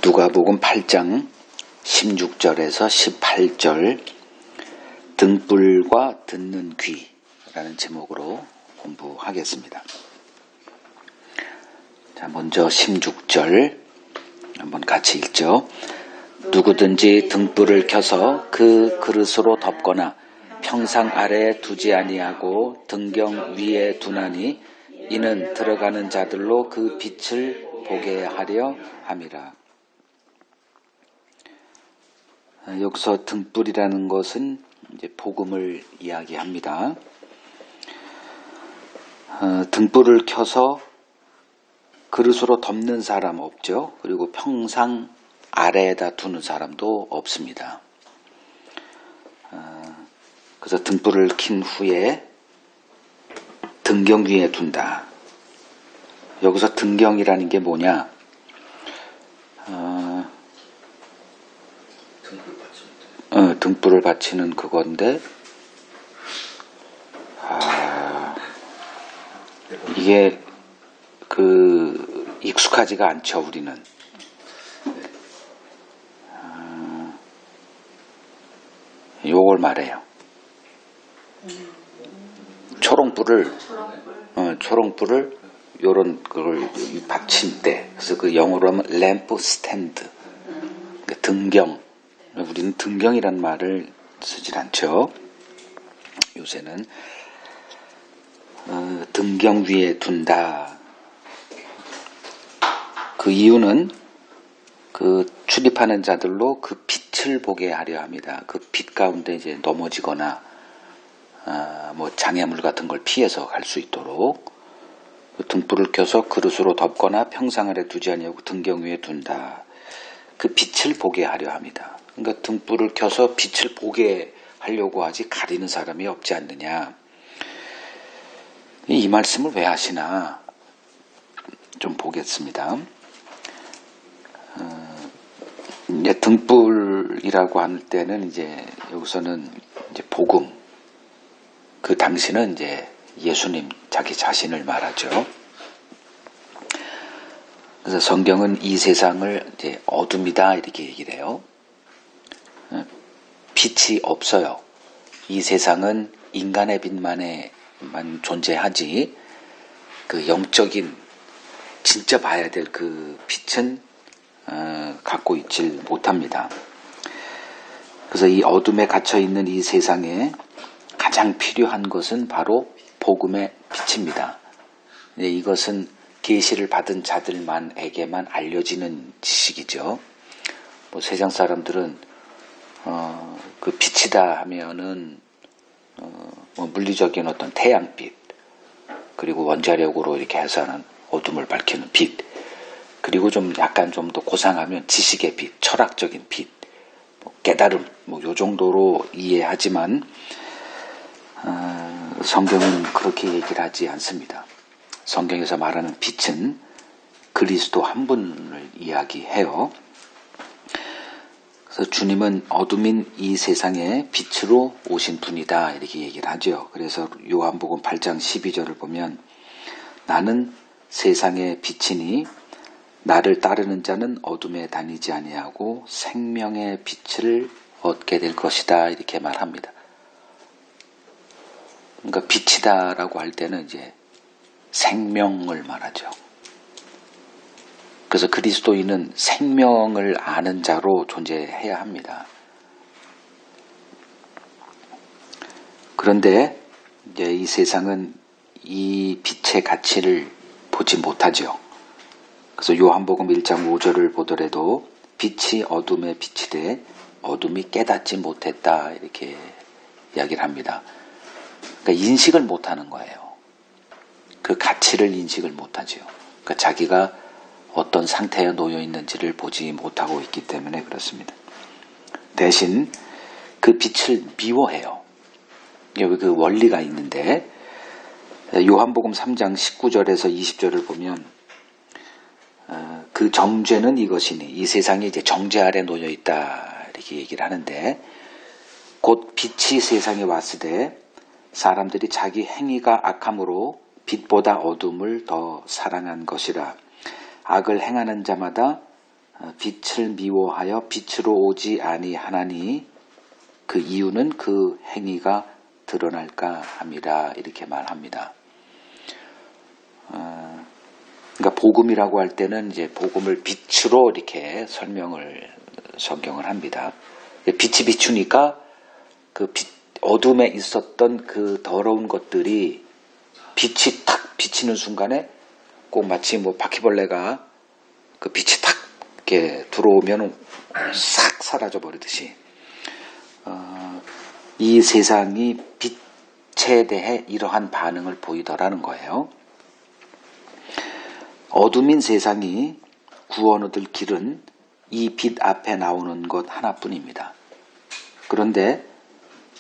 누가복음 8장 16절에서 18절 등불과 듣는 귀라는 제목으로 공부하겠습니다. 자, 먼저 16절 한번 같이 읽죠. 누구든지 등불을 켜서 그 그릇으로 덮거나 평상 아래에 두지 아니하고 등경 위에 두나니 이는 들어가는 자들로 그 빛을 보게 하려 함이라. 여기서 등불이라는 것은 이제 복음을 이야기합니다. 등불을 켜서 그릇으로 덮는 사람 없죠. 그리고 평상 아래에다 두는 사람도 없습니다. 그래서 등불을 킨 후에 등경 위에 둔다. 여기서 등경이라는 게 뭐냐? 등불을 받치는 그건데, 이게 익숙하지가 않죠, 우리는. 요걸 말해요. 초롱불을 요런 그걸 받칠 때, 그래서 그 영어로 하면 램프 스탠드, 등경. 우리는 등경이란 말을 쓰질 않죠. 요새는 등경 위에 둔다. 그 이유는 그 출입하는 자들로 그 빛을 보게 하려 합니다. 그 빛 가운데 이제 넘어지거나 뭐 장애물 같은 걸 피해서 갈 수 있도록 그 등불을 켜서 그릇으로 덮거나 평상 아래 두지 아니하고 등경 위에 둔다. 그 빛을 보게 하려 합니다. 그러니까 등불을 켜서 빛을 보게 하려고 하지 가리는 사람이 없지 않느냐. 이 말씀을 왜 하시나 좀 보겠습니다. 이제 등불이라고 할 때는 이제 여기서는 이제 복음, 그 당시는 이제 예수님 자기 자신을 말하죠. 그래서 성경은 이 세상을 이제 어둠이다 이렇게 얘기를 해요. 빛이 없어요. 이 세상은 인간의 빛만에만 존재하지 그 영적인 진짜 봐야 될 그 빛은 갖고 있질 못합니다. 그래서 이 어둠에 갇혀있는 이 세상에 가장 필요한 것은 바로 복음의 빛입니다. 이것은 계시를 받은 자들만에게만 알려지는 지식이죠. 뭐 세상 사람들은 그 빛이다 하면은 뭐 물리적인 어떤 태양빛, 그리고 원자력으로 이렇게 해서는 어둠을 밝히는 빛, 그리고 좀 약간 좀 더 고상하면 지식의 빛, 철학적인 빛, 뭐 깨달음, 뭐 요 정도로 이해하지만 성경은 그렇게 얘기를 하지 않습니다. 성경에서 말하는 빛은 그리스도 한 분을 이야기해요. 그래서 주님은 어둠인 이 세상에 빛으로 오신 분이다 이렇게 얘기를 하죠. 그래서 요한복음 8장 12절을 보면 나는 세상의 빛이니 나를 따르는 자는 어둠에 다니지 아니하고 생명의 빛을 얻게 될 것이다 이렇게 말합니다. 그러니까 빛이다라고 할 때는 이제 생명을 말하죠. 그래서 그리스도인은 생명을 아는 자로 존재해야 합니다. 그런데 이제 이 세상은 이 빛의 가치를 보지 못하죠. 그래서 요한복음 1장 5절을 보더라도 빛이 어둠에 비치되 어둠이 깨닫지 못했다 이렇게 이야기를 합니다. 그러니까 인식을 못하는 거예요. 그 가치를 인식을 못하죠. 그러니까 자기가 어떤 상태에 놓여 있는지를 보지 못하고 있기 때문에 그렇습니다. 대신 그 빛을 미워해요. 여기 그 원리가 있는데 요한복음 3장 19절에서 20절을 보면 그 정죄는 이것이니 이 세상이 이제 정죄 아래 놓여 있다 이렇게 얘기를 하는데 곧 빛이 세상에 왔을 때 사람들이 자기 행위가 악함으로 빛보다 어둠을 더 사랑한 것이라 악을 행하는 자마다 빛을 미워하여 빛으로 오지 아니하나니 그 이유는 그 행위가 드러날까 함이라 이렇게 말합니다. 그러니까 복음이라고 할 때는 이제 복음을 빛으로 이렇게 성경을 합니다. 빛이 비추니까 그 어둠에 있었던 그 더러운 것들이 빛이 탁 비치는 순간에 꼭 마치 뭐 바퀴벌레가 그 빛이 탁 이렇게 들어오면 싹 사라져 버리듯이 이 세상이 빛에 대해 이러한 반응을 보이더라는 거예요. 어둠인 세상이 구원 얻을 길은 이 빛 앞에 나오는 것 하나뿐입니다. 그런데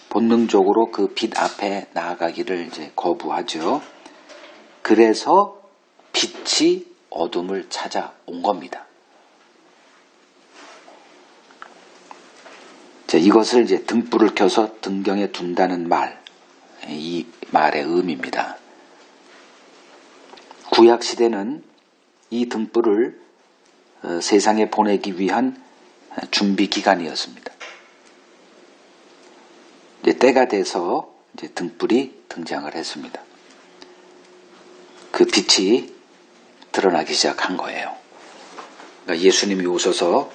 본능적으로 그 빛 앞에 나아가기를 이제 거부하죠. 그래서 빛이 어둠을 찾아온 겁니다. 자, 이것을 이제 등불을 켜서 등경에 둔다는 말, 이 말의 의미입니다. 구약 시대는 이 등불을 세상에 보내기 위한 준비 기간이었습니다. 이제 때가 돼서 이제 등불이 등장을 했습니다. 그 빛이 드러나기 시작한 거예요. 그러니까 예수님이 오셔서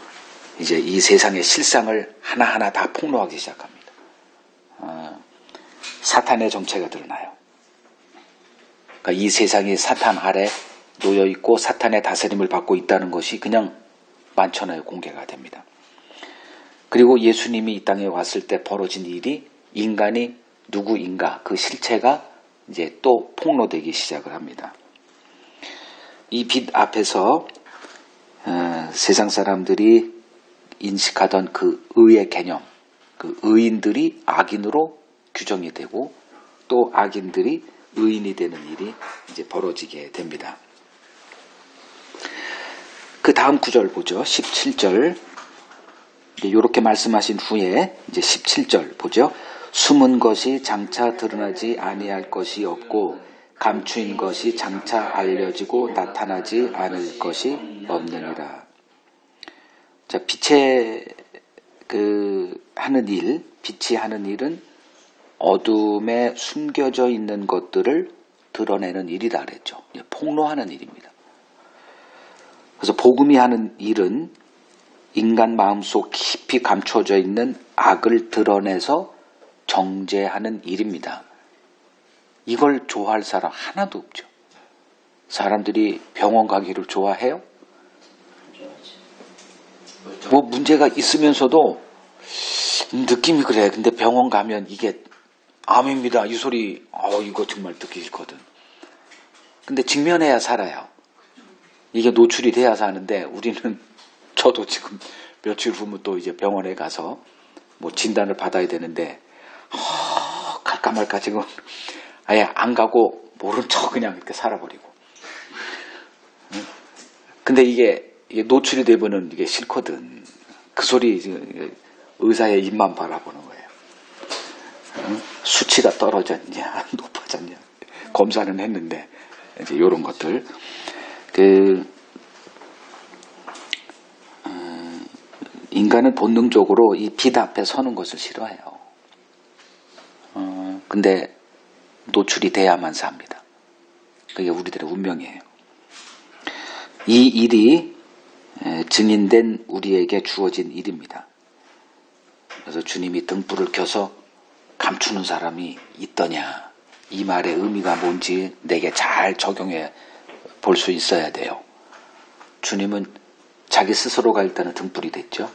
이제 이 세상의 실상을 하나하나 다 폭로하기 시작합니다. 사탄의 정체가 드러나요. 그러니까 이 세상이 사탄 아래 놓여 있고 사탄의 다스림을 받고 있다는 것이 그냥 만천하에 공개가 됩니다. 그리고 예수님이 이 땅에 왔을 때 벌어진 일이 인간이 누구인가 그 실체가 이제 또 폭로되기 시작을 합니다. 이 빛 앞에서 세상 사람들이 인식하던 그 의의 개념, 그 의인들이 악인으로 규정이 되고 또 악인들이 의인이 되는 일이 이제 벌어지게 됩니다. 그 다음 구절 보죠. 17절. 이렇게 말씀하신 후에 이제 17절 보죠. 숨은 것이 장차 드러나지 아니할 것이 없고 감추인 것이 장차 알려지고 나타나지 않을 것이 없느니라. 자, 빛이 하는 일은 어둠에 숨겨져 있는 것들을 드러내는 일이다 그랬죠. 폭로하는 일입니다. 그래서 복음이 하는 일은 인간 마음속 깊이 감춰져 있는 악을 드러내서 정죄하는 일입니다. 이걸 좋아할 사람 하나도 없죠. 사람들이 병원 가기를 좋아해요? 뭐 문제가 있으면서도 느낌이 그래. 근데 병원 가면 이게 암입니다. 이 소리 이거 정말 듣기 싫거든. 근데 직면해야 살아요. 이게 노출이 돼야 사는데 우리는 저도 지금 며칠 후면 또 이제 병원에 가서 뭐 진단을 받아야 되는데 갈까 말까 지금 아예 안 가고 모른 척 그냥 이렇게 살아버리고. 근데 이게 노출이 되면은 이게 싫거든. 그 소리 의사의 입만 바라보는 거예요. 수치가 떨어졌냐 높아졌냐 검사는 했는데 이제 이런 것들 인간은 본능적으로 이 빛 앞에 서는 것을 싫어해요. 근데 노출이 돼야만 삽니다. 그게 우리들의 운명이에요. 이 일이 증인된 우리에게 주어진 일입니다. 그래서 주님이 등불을 켜서 감추는 사람이 있더냐, 이 말의 의미가 뭔지 내게 잘 적용해 볼 수 있어야 돼요. 주님은 자기 스스로가 일단은 등불이 됐죠.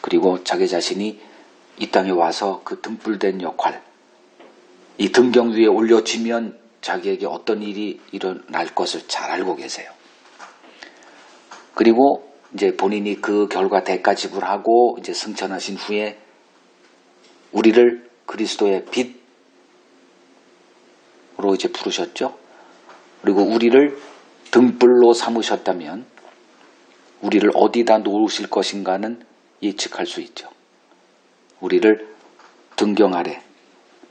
그리고 자기 자신이 이 땅에 와서 그 등불된 역할, 이 등경 위에 올려지면 자기에게 어떤 일이 일어날 것을 잘 알고 계세요. 그리고 이제 본인이 그 결과 대가 지불하고 이제 승천하신 후에 우리를 그리스도의 빛으로 이제 부르셨죠. 그리고 우리를 등불로 삼으셨다면 우리를 어디다 놓으실 것인가는 예측할 수 있죠. 우리를 등경 아래,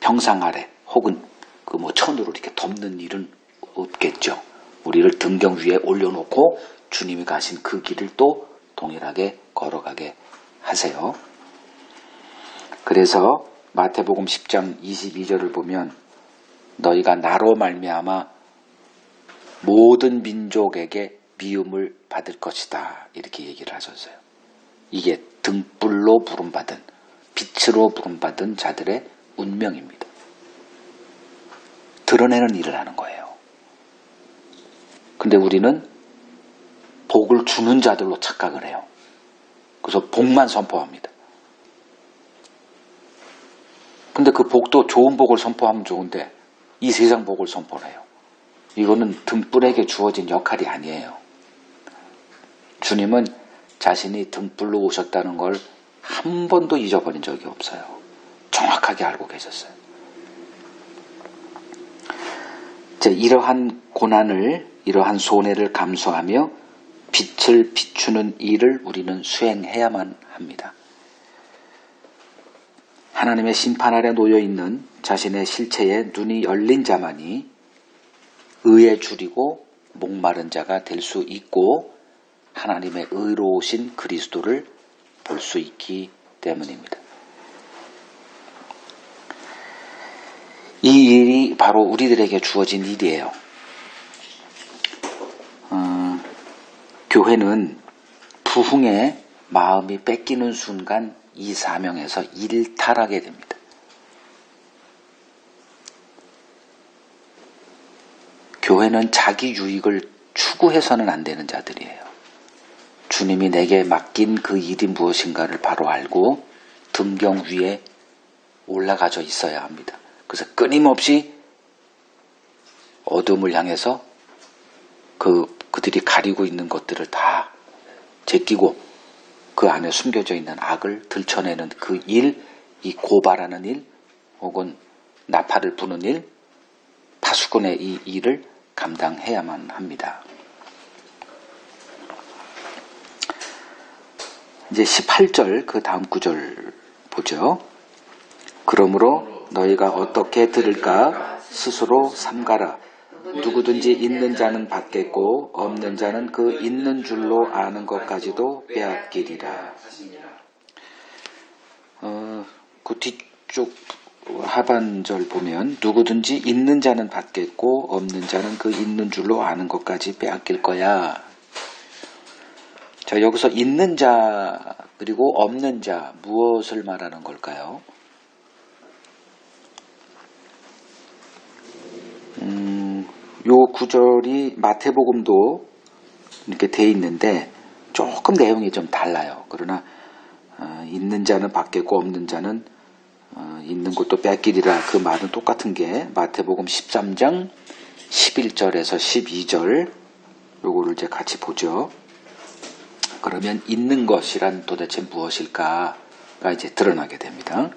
평상 아래, 혹은 그 뭐 천으로 이렇게 덮는 일은 없겠죠. 우리를 등경 위에 올려놓고 주님이 가신 그 길을 또 동일하게 걸어가게 하세요. 그래서 마태복음 10장 22절을 보면 너희가 나로 말미암아 모든 민족에게 미움을 받을 것이다 이렇게 얘기를 하셨어요. 이게 등불로 부름받은 빛으로 부름받은 자들의 운명입니다. 드러내는 일을 하는 거예요. 근데 우리는 복을 주는 자들로 착각을 해요. 그래서 복만 선포합니다. 근데 그 복도 좋은 복을 선포하면 좋은데 이 세상 복을 선포를 해요. 이거는 등불에게 주어진 역할이 아니에요. 주님은 자신이 등불로 오셨다는 걸 한 번도 잊어버린 적이 없어요. 정확하게 알고 계셨어요. 이러한 고난을, 이러한 손해를 감수하며 빛을 비추는 일을 우리는 수행해야만 합니다. 하나님의 심판 아래 놓여있는 자신의 실체에 눈이 열린 자만이 의에 줄이고 목마른 자가 될 수 있고 하나님의 의로우신 그리스도를 볼 수 있기 때문입니다. 이 일이 바로 우리들에게 주어진 일이에요. 교회는 부흥에 마음이 뺏기는 순간 이 사명에서 일탈하게 됩니다. 교회는 자기 유익을 추구해서는 안 되는 자들이에요. 주님이 내게 맡긴 그 일이 무엇인가를 바로 알고 등경 위에 올라가져 있어야 합니다. 그래서 끊임없이 어둠을 향해서 그들이 가리고 있는 것들을 다 제끼고 그 안에 숨겨져 있는 악을 들춰내는 그 일, 이 고발하는 일, 혹은 나팔을 부는 일, 파수꾼의 이 일을 감당해야만 합니다. 이제 18절 그 다음 구절 보죠. 그러므로 너희가 어떻게 들을까 스스로 삼가라. 누구든지 있는 자는 받겠고 없는 자는 그 있는 줄로 아는 것까지도 빼앗기리라. 그 뒤쪽 하반절 보면 누구든지 있는 자는 받겠고 없는 자는 그 있는 줄로 아는 것까지 빼앗길 거야. 자, 여기서 있는 자 그리고 없는 자 무엇을 말하는 걸까요? 요 구절이 마태복음도 이렇게 돼 있는데 조금 내용이 좀 달라요. 그러나 있는 자는 받겠고 없는 자는 있는 것도 뺏기리라 그 말은 똑같은 게 마태복음 13장 11절에서 12절 요거를 이제 같이 보죠. 그러면 있는 것이란 도대체 무엇일까가 이제 드러나게 됩니다.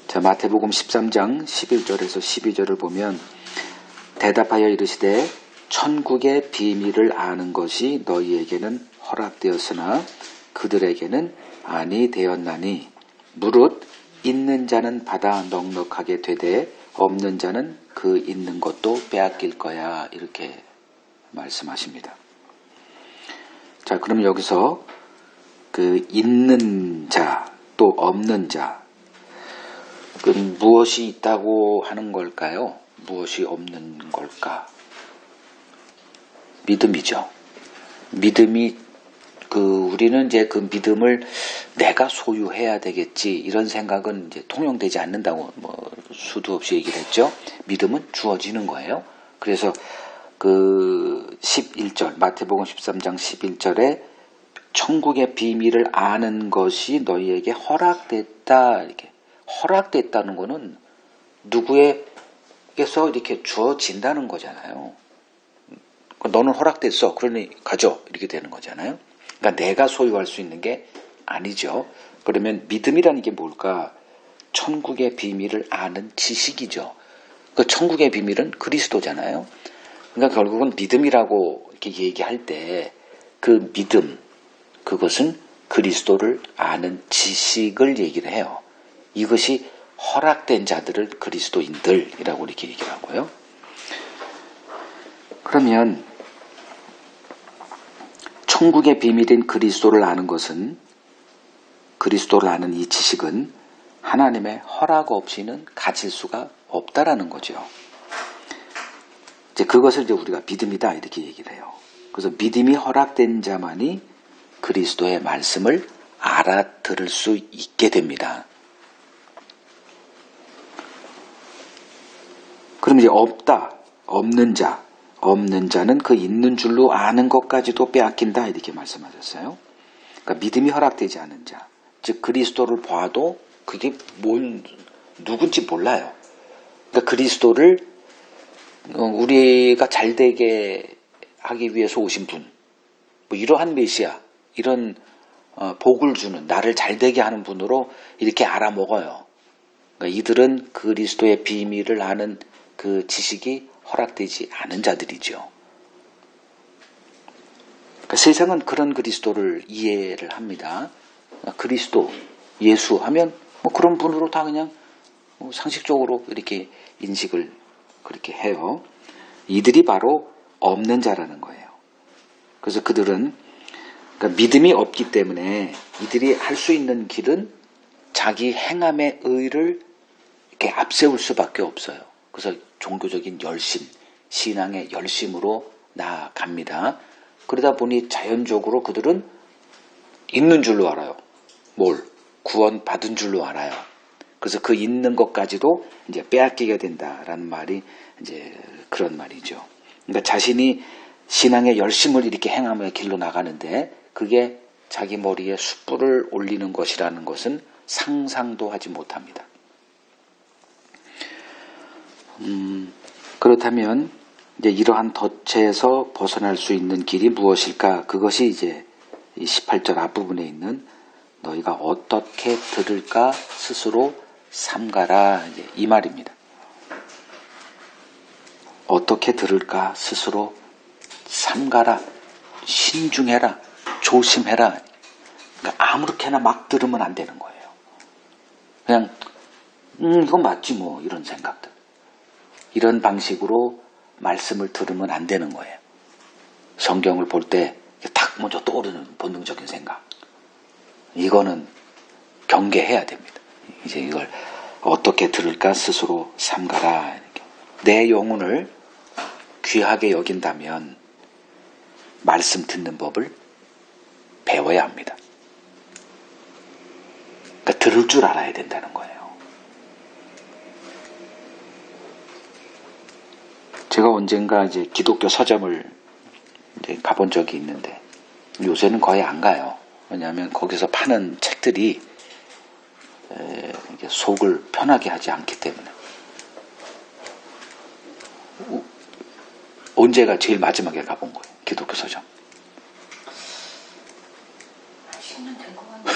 자, 마태복음 13장 11절에서 12절을 보면 대답하여 이르시되 천국의 비밀을 아는 것이 너희에게는 허락되었으나 그들에게는 아니 되었나니 무릇 있는 자는 받아 넉넉하게 되되 없는 자는 그 있는 것도 빼앗길 거야 이렇게 말씀하십니다. 자, 그럼 여기서 그 있는 자 또 없는 자 그 무엇이 있다고 하는 걸까요? 무엇이 없는 걸까? 믿음이죠. 믿음이 우리는 이제 그 믿음을 내가 소유해야 되겠지 이런 생각은 이제 통용되지 않는다고 수도 없이 얘기를 했죠. 믿음은 주어지는 거예요. 그래서 그 11절 마태복음 13장 11절에 천국의 비밀을 아는 것이 너희에게 허락됐다 이렇게 허락됐다는 거는 누구에게서 이렇게 주어진다는 거잖아요. 너는 허락됐어. 그러니 가져. 이렇게 되는 거잖아요. 그러니까 내가 소유할 수 있는 게 아니죠. 그러면 믿음이라는 게 뭘까? 천국의 비밀을 아는 지식이죠. 그 천국의 비밀은 그리스도잖아요. 그러니까 결국은 믿음이라고 이렇게 얘기할 때 그 믿음, 그것은 그리스도를 아는 지식을 얘기를 해요. 이것이 허락된 자들을 그리스도인들이라고 이렇게 얘기를 하고요. 그러면 천국의 비밀인 그리스도를 아는 것은, 그리스도를 아는 이 지식은 하나님의 허락 없이는 가질 수가 없다라는 거죠. 이제 그것을 이제 우리가 믿음이다 이렇게 얘기를 해요. 그래서 믿음이 허락된 자만이 그리스도의 말씀을 알아들을 수 있게 됩니다. 그럼 이제 없는 자는 그 있는 줄로 아는 것까지도 빼앗긴다 이렇게 말씀하셨어요. 그러니까 믿음이 허락되지 않은 자, 즉 그리스도를 봐도 그게 누군지 몰라요. 그러니까 그리스도를 우리가 잘되게 하기 위해서 오신 분, 뭐 이러한 메시아, 이런 복을 주는, 나를 잘되게 하는 분으로 이렇게 알아먹어요. 그러니까 이들은 그리스도의 비밀을 아는 그 지식이 허락되지 않은 자들이죠. 그러니까 세상은 그런 그리스도를 이해를 합니다. 그리스도, 예수 하면 뭐 그런 분으로 다 그냥 상식적으로 이렇게 인식을 그렇게 해요. 이들이 바로 없는 자라는 거예요. 그래서 그들은 그러니까 믿음이 없기 때문에 이들이 할 수 있는 길은 자기 행함의 의를 이렇게 앞세울 수밖에 없어요. 그래서 종교적인 열심, 신앙의 열심으로 나아갑니다. 그러다 보니 자연적으로 그들은 있는 줄로 알아요. 뭘? 구원 받은 줄로 알아요. 그래서 그 있는 것까지도 이제 빼앗기게 된다라는 말이 이제 그런 말이죠. 그러니까 자신이 신앙의 열심을 이렇게 행함의 길로 나가는데 그게 자기 머리에 숯불을 올리는 것이라는 것은 상상도 하지 못합니다. 그렇다면 이제 이러한 덫에서 벗어날 수 있는 길이 무엇일까? 그것이 이제 이 18절 앞부분에 있는 너희가 어떻게 들을까 스스로 삼가라 이제 이 말입니다. 어떻게 들을까 스스로 삼가라, 신중해라, 조심해라. 그러니까 아무렇게나 막 들으면 안 되는 거예요. 그냥 이건 맞지 뭐 이런 생각들. 이런 방식으로 말씀을 들으면 안 되는 거예요. 성경을 볼 때 딱 먼저 떠오르는 본능적인 생각. 이거는 경계해야 됩니다. 이제 이걸 어떻게 들을까 스스로 삼가라. 내 영혼을 귀하게 여긴다면 말씀 듣는 법을 배워야 합니다. 그러니까 들을 줄 알아야 된다는 거예요. 제가 언젠가 이제 기독교 서점을 이제 가본 적이 있는데 요새는 거의 안 가요. 왜냐하면 거기서 파는 책들이 속을 편하게 하지 않기 때문에. 언제가 제일 마지막에 가본 거예요? 기독교 서점. 10년 된 것 같아요.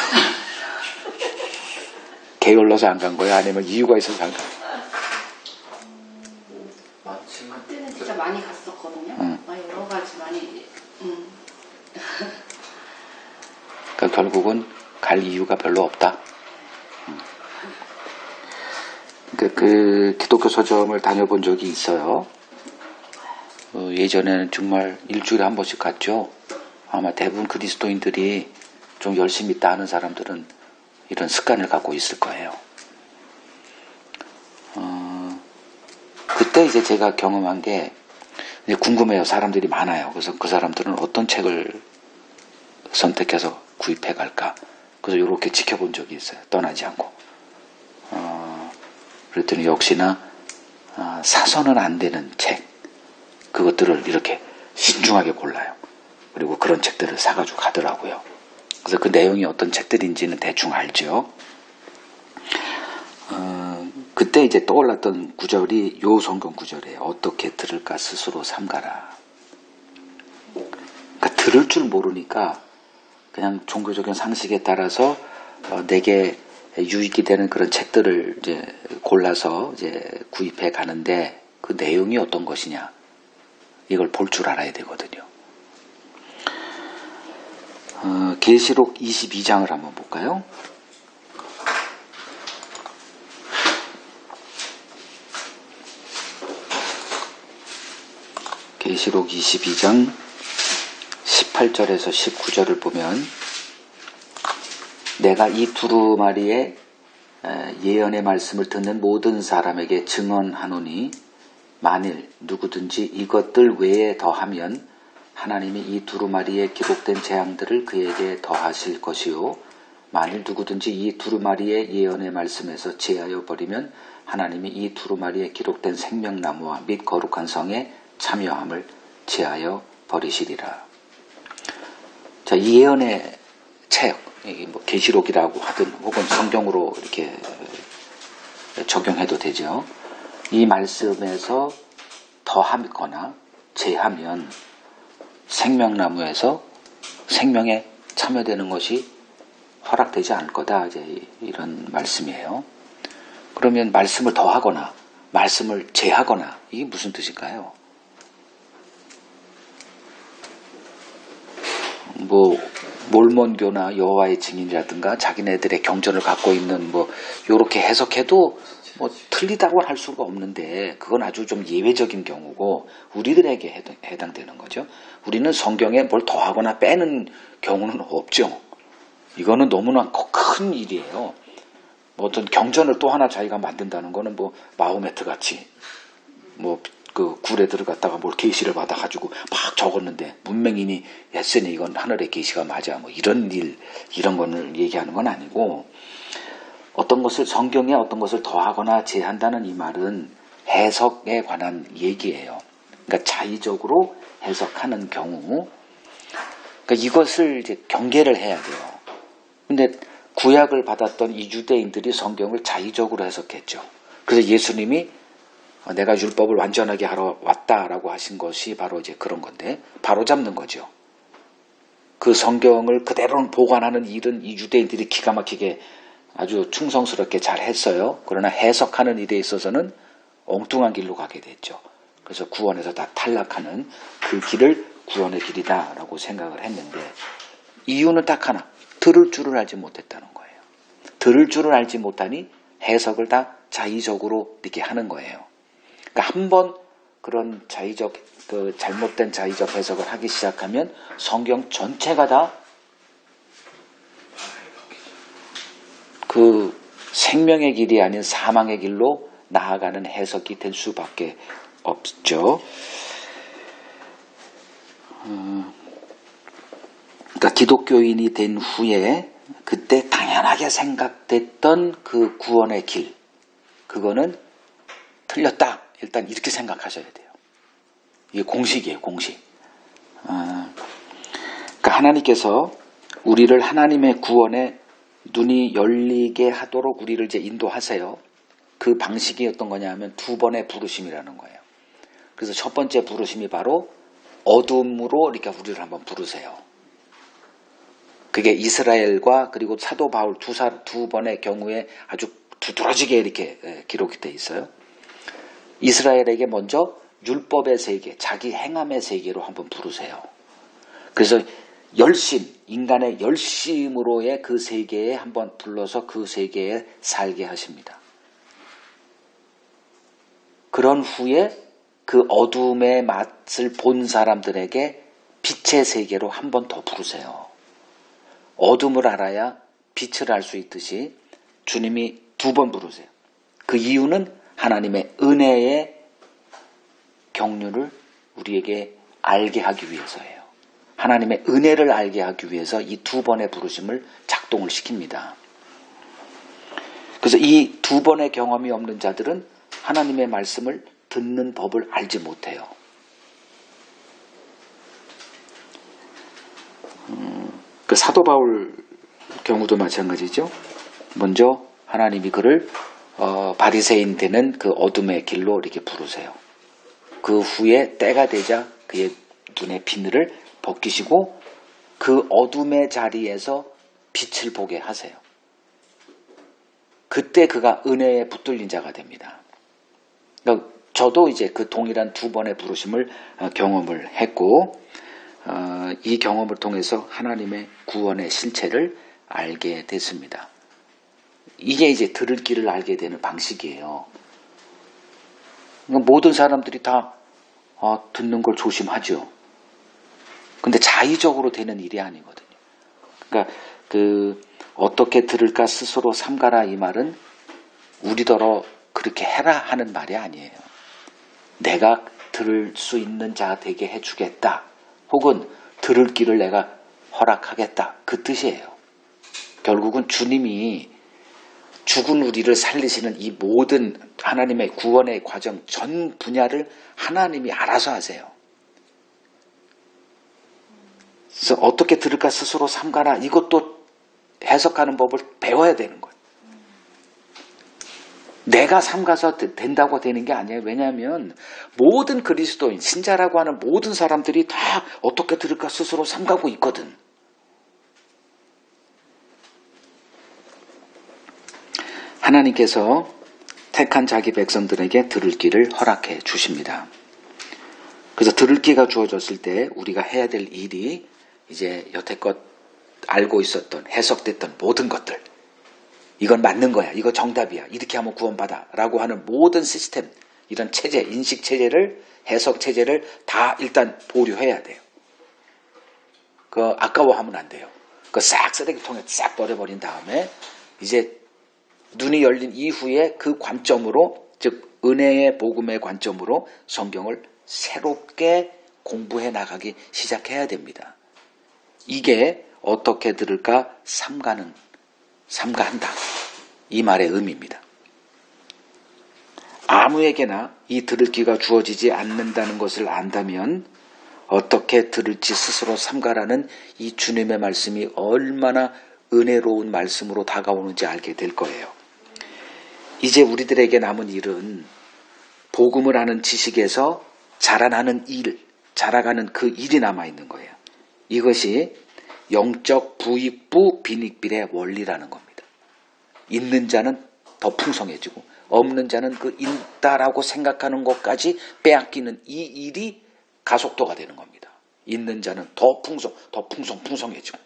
게을러서 안 간 거예요? 아니면 이유가 있어서 안 간 거예요? 그때는 진짜 많이 갔었거든요. 여러 가지 많이. 그러니까 결국은 갈 이유가 별로 없다. 그러니까 그 기독교 서점을 다녀본 적이 있어요. 예전에는 정말 일주일에 한 번씩 갔죠. 아마 대부분 그리스도인들이 좀 열심히 있다 하는 사람들은 이런 습관을 갖고 있을 거예요. 그때 이제 제가 경험한 게 이제 궁금해요. 사람들이 많아요. 그래서 그 사람들은 어떤 책을 선택해서 구입해 갈까. 그래서 이렇게 지켜본 적이 있어요. 떠나지 않고. 그랬더니 역시나 사서는 안 되는 책, 그것들을 이렇게 신중하게 골라요. 그리고 그런 책들을 사가지고 가더라고요. 그래서 그 내용이 어떤 책들인지는 대충 알죠. 그때 이제 떠올랐던 구절이 요 성경 구절이에요. 어떻게 들을까 스스로 삼가라. 그러니까 들을 줄 모르니까 그냥 종교적인 상식에 따라서 내게 유익이 되는 그런 책들을 이제 골라서 이제 구입해 가는데 그 내용이 어떤 것이냐 이걸 볼 줄 알아야 되거든요. 계시록 22장을 한번 볼까요? 계시록 22장 18절에서 19절을 보면 내가 이 두루마리의 예언의 말씀을 듣는 모든 사람에게 증언하노니 만일 누구든지 이것들 외에 더하면 하나님이 이 두루마리에 기록된 재앙들을 그에게 더하실 것이요 만일 누구든지 이 두루마리의 예언의 말씀에서 제하여 버리면 하나님이 이 두루마리에 기록된 생명나무와 및 거룩한 성에 참여함을 제하여 버리시리라. 자, 이 예언의 책, 뭐 계시록이라고 하든 혹은 성경으로 이렇게 적용해도 되죠. 이 말씀에서 더하거나 제하면 생명나무에서 생명에 참여되는 것이 허락되지 않을 거다. 이제 이런 말씀이에요. 그러면 말씀을 더하거나 말씀을 제하거나 이게 무슨 뜻일까요? 뭐 몰몬교나 여호와의 증인이라든가 자기네들의 경전을 갖고 있는 뭐 요렇게 해석해도 뭐 틀리다고 할 수가 없는데 그건 아주 좀 예외적인 경우고 우리들에게 해당되는 거죠. 우리는 성경에 뭘 더하거나 빼는 경우는 없죠. 이거는 너무나 큰 일이에요. 뭐 어떤 경전을 또 하나 자기가 만든다는 거는 뭐 마호메트 같이 뭐 그 굴에 들어갔다가 뭘 계시를 받아가지고 막 적었는데 문맹인이 했으니 이건 하늘의 계시가 맞아 뭐 이런 일 이런 거를 얘기하는 건 아니고 어떤 것을 성경에 어떤 것을 더하거나 제한다는 이 말은 해석에 관한 얘기예요. 그러니까 자의적으로 해석하는 경우 그러니까 이것을 이제 경계를 해야 돼요. 근데 구약을 받았던 이 유대인들이 성경을 자의적으로 해석했죠. 그래서 예수님이 내가 율법을 완전하게 하러 왔다라고 하신 것이 바로 이제 그런 건데 바로 잡는 거죠. 그 성경을 그대로 보관하는 일은 이 유대인들이 기가 막히게 아주 충성스럽게 잘 했어요. 그러나 해석하는 일에 있어서는 엉뚱한 길로 가게 됐죠. 그래서 구원에서 다 탈락하는 그 길을 구원의 길이다라고 생각을 했는데 이유는 딱 하나. 들을 줄을 알지 못했다는 거예요. 들을 줄을 알지 못하니 해석을 다 자의적으로 이렇게 하는 거예요. 그러니까 한번 그런 자의적, 잘못된 자의적 해석을 하기 시작하면 성경 전체가 다 그 생명의 길이 아닌 사망의 길로 나아가는 해석이 될 수밖에 없죠. 그러니까 기독교인이 된 후에 그때 당연하게 생각됐던 그 구원의 길, 그거는 틀렸다. 일단 이렇게 생각하셔야 돼요. 이게 공식이에요, 공식. 그러니까 하나님께서 우리를 하나님의 구원에 눈이 열리게 하도록 우리를 이제 인도하세요. 그 방식이 어떤 거냐 하면 두 번의 부르심이라는 거예요. 그래서 첫 번째 부르심이 바로 어둠으로 이렇게 우리를 한번 부르세요. 그게 이스라엘과 그리고 사도 바울 두 번의 경우에 아주 두드러지게 이렇게 기록이 되어 있어요. 이스라엘에게 먼저 율법의 세계, 자기 행함의 세계로 한번 부르세요. 그래서 열심, 인간의 열심으로의 그 세계에 한번 불러서 그 세계에 살게 하십니다. 그런 후에 그 어둠의 맛을 본 사람들에게 빛의 세계로 한 번 더 부르세요. 어둠을 알아야 빛을 알 수 있듯이 주님이 두 번 부르세요. 그 이유는 하나님의 은혜의 경륜을 우리에게 알게 하기 위해서예요. 하나님의 은혜를 알게 하기 위해서 이 두 번의 부르심을 작동을 시킵니다. 그래서 이 두 번의 경험이 없는 자들은 하나님의 말씀을 듣는 법을 알지 못해요. 그 사도 바울 경우도 마찬가지죠. 먼저 하나님이 그를 바리새인 되는 그 어둠의 길로 이렇게 부르세요. 그 후에 때가 되자 그의 눈의 비늘을 벗기시고 그 어둠의 자리에서 빛을 보게 하세요. 그때 그가 은혜에 붙들린 자가 됩니다. 그러니까 저도 이제 그 동일한 두 번의 부르심을 경험을 했고 이 경험을 통해서 하나님의 구원의 실체를 알게 됐습니다. 이게 이제 들을 길을 알게 되는 방식이에요. 그러니까 모든 사람들이 다 듣는 걸 조심하죠. 근데 자의적으로 되는 일이 아니거든요. 그러니까 어떻게 들을까 스스로 삼가라 이 말은 우리더러 그렇게 해라 하는 말이 아니에요. 내가 들을 수 있는 자 되게 해주겠다. 혹은 들을 길을 내가 허락하겠다. 그 뜻이에요. 결국은 주님이 죽은 우리를 살리시는 이 모든 하나님의 구원의 과정 전 분야를 하나님이 알아서 하세요. 그래서 어떻게 들을까 스스로 삼가라. 이것도 해석하는 법을 배워야 되는 거예요. 내가 삼가서 된다고 되는 게 아니에요. 왜냐하면 모든 그리스도인, 신자라고 하는 모든 사람들이 다 어떻게 들을까 스스로 삼가고 있거든. 하나님께서 택한 자기 백성들에게 들을 길을 허락해 주십니다. 그래서 들을 기가 주어졌을 때 우리가 해야 될 일이 이제 여태껏 알고 있었던 해석됐던 모든 것들, 이건 맞는 거야, 이거 정답이야, 이렇게 하면 구원받아 라고 하는 모든 시스템, 이런 체제, 인식 체제를, 해석 체제를 다 일단 보류해야 돼요. 그거 아까워하면 안 돼요. 그거 싹 쓰레기통에 싹 버려버린 다음에 이제 눈이 열린 이후에 그 관점으로, 즉 은혜의 복음의 관점으로 성경을 새롭게 공부해 나가기 시작해야 됩니다. 이게 어떻게 들을까 삼가한다. 이 말의 의미입니다. 아무에게나 이 들을 귀가 주어지지 않는다는 것을 안다면 어떻게 들을지 스스로 삼가라는 이 주님의 말씀이 얼마나 은혜로운 말씀으로 다가오는지 알게 될 거예요. 이제 우리들에게 남은 일은 복음을 아는 지식에서 자라나는 일, 자라가는 그 일이 남아있는 거예요. 이것이 영적 부익부 빈익빈의 원리라는 겁니다. 있는 자는 더 풍성해지고 없는 자는 그 있다라고 생각하는 것까지 빼앗기는 이 일이 가속도가 되는 겁니다. 있는 자는 더 풍성해지고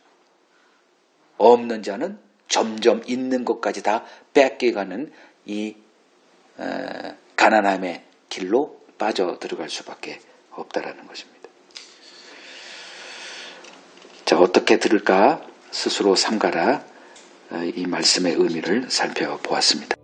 없는 자는 점점 있는 것까지 다 빼앗겨가는 이 가난함의 길로 빠져들어갈 수밖에 없다라는 것입니다. 자, 어떻게 들을까 스스로 삼가라, 이 말씀의 의미를 살펴보았습니다.